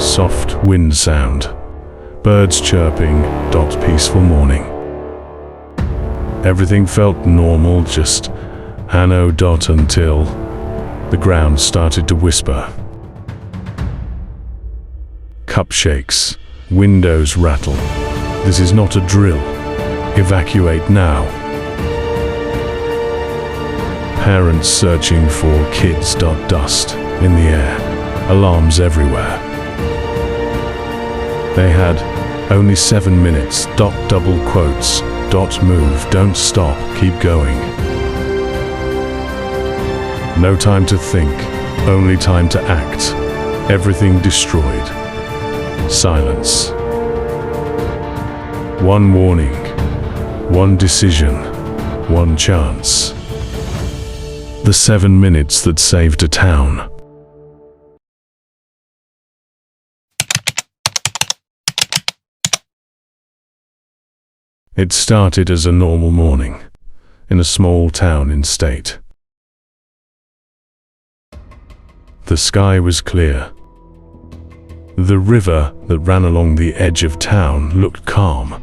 soft wind sound, birds chirping, peaceful morning. Everything felt normal, just until the ground started to whisper. Cup shakes, windows rattle. This is not a drill. Evacuate now. Parents searching for kids. Dust in the air, alarms everywhere. They had only 7 minutes. Double quotes. Move, don't stop, keep going. No time to think, only time to act. Everything destroyed. Silence. One warning, one decision, one chance. The 7 minutes that saved a town. It started as a normal morning in a small town in state. The sky was clear. The river that ran along the edge of town looked calm.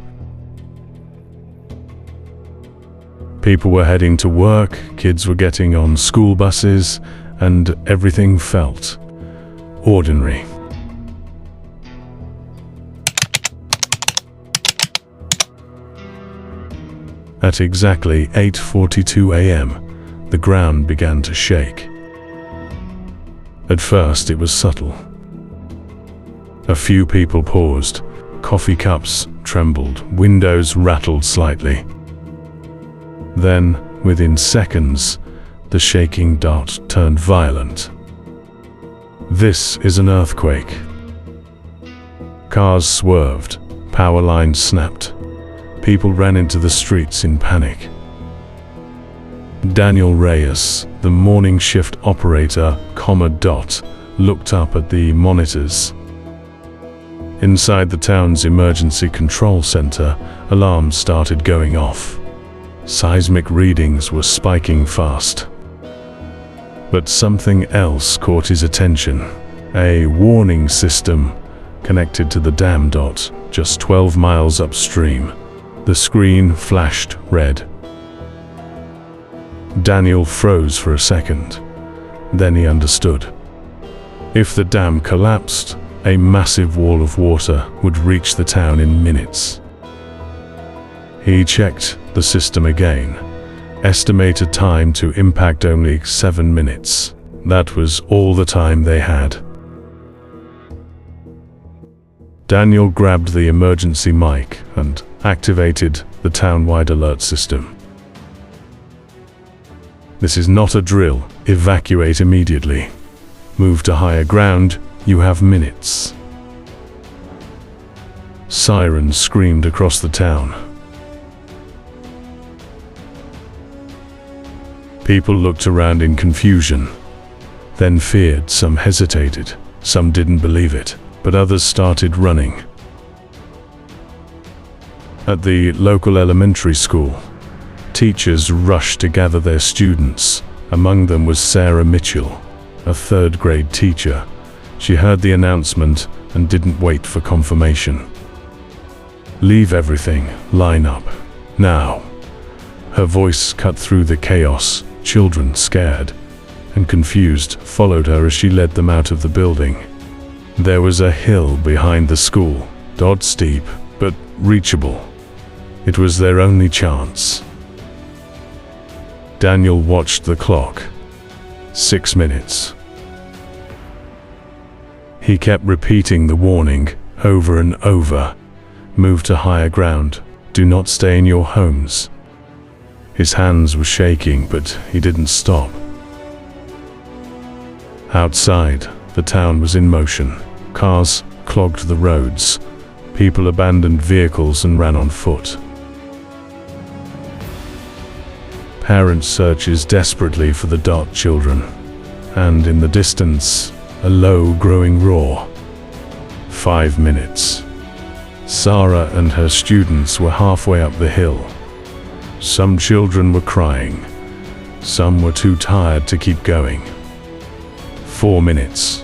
People were heading to work, kids were getting on school buses, and everything felt ordinary. At exactly 8:42 a.m., the ground began to shake. At first it was subtle. A few people paused, coffee cups trembled, windows rattled slightly. Then, within seconds, the shaking dart turned violent. This is an earthquake. Cars swerved, power lines snapped. People ran into the streets in panic. Daniel Reyes, the morning shift operator, looked up at the monitors. Inside the town's emergency control center, alarms started going off. Seismic readings were spiking fast. But something else caught his attention. A warning system connected to the dam. Just 12 miles upstream. The screen flashed red. Daniel froze for a second. Then he understood. If the dam collapsed, a massive wall of water would reach the town in minutes. He checked the system again. Estimated time to impact only 7 minutes. That was all the time they had. Daniel grabbed the emergency mic and activated the town-wide alert system. This is not a drill. Evacuate immediately. Move to higher ground. You have minutes. Sirens screamed across the town. People looked around in confusion, then feared. Some hesitated, some didn't believe it, but others started running. At the local elementary school, teachers rushed to gather their students. Among them was Sarah Mitchell, a third-grade teacher. She heard the announcement and didn't wait for confirmation. Leave everything, line up, now. Her voice cut through the chaos. Children, scared and confused, followed her as she led them out of the building. There was a hill behind the school, steep, but reachable. It was their only chance. Daniel watched the clock. 6 minutes. He kept repeating the warning over and over. Move to higher ground. Do not stay in your homes. His hands were shaking, but he didn't stop. Outside, the town was in motion. Cars clogged the roads. People abandoned vehicles and ran on foot. Parents searches desperately for the children, and in the distance, a low growing roar. 5 minutes. Sarah and her students were halfway up the hill. Some children were crying. Some were too tired to keep going. 4 minutes.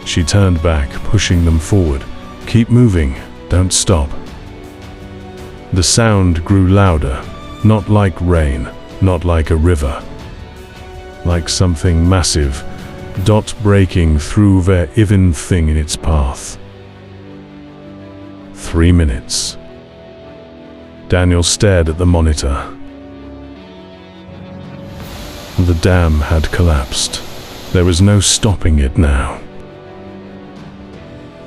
She turned back, pushing them forward. "Keep moving, don't stop." The sound grew louder, not like rain, not like a river. Like something massive, breaking through even thing in its path. 3 minutes. Daniel stared at the monitor. The dam had collapsed. There was no stopping it now.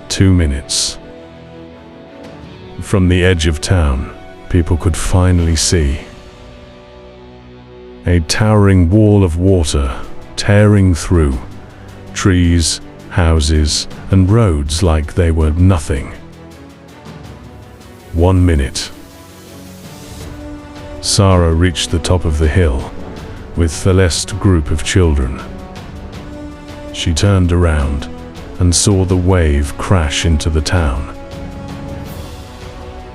2 minutes. From the edge of town, people could finally see a towering wall of water tearing through trees, houses, and roads like they were nothing. 1 minute. Sarah reached the top of the hill with Celeste's group of children. She turned around and saw the wave crash into the town.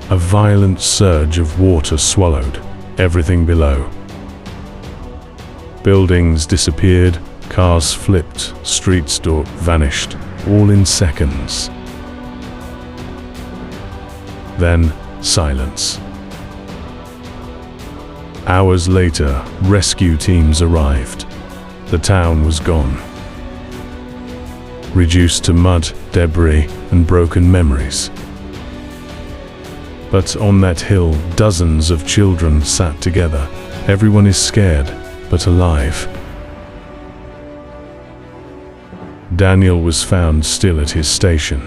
A violent surge of water swallowed everything below. Buildings disappeared, cars flipped, streets vanished, all in seconds. Then, silence. Hours later, rescue teams arrived. The town was gone, reduced to mud, debris, and broken memories. But on that hill, dozens of children sat together. Everyone is scared, but alive. Daniel was found still at his station.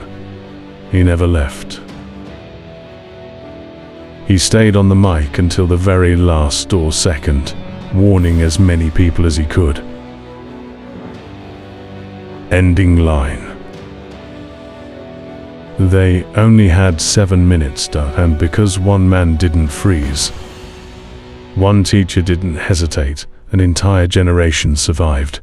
He never left. He stayed on the mic until the very last second, warning as many people as he could. Ending line. They only had 7 minutes, and because one man didn't freeze, one teacher didn't hesitate, an entire generation survived.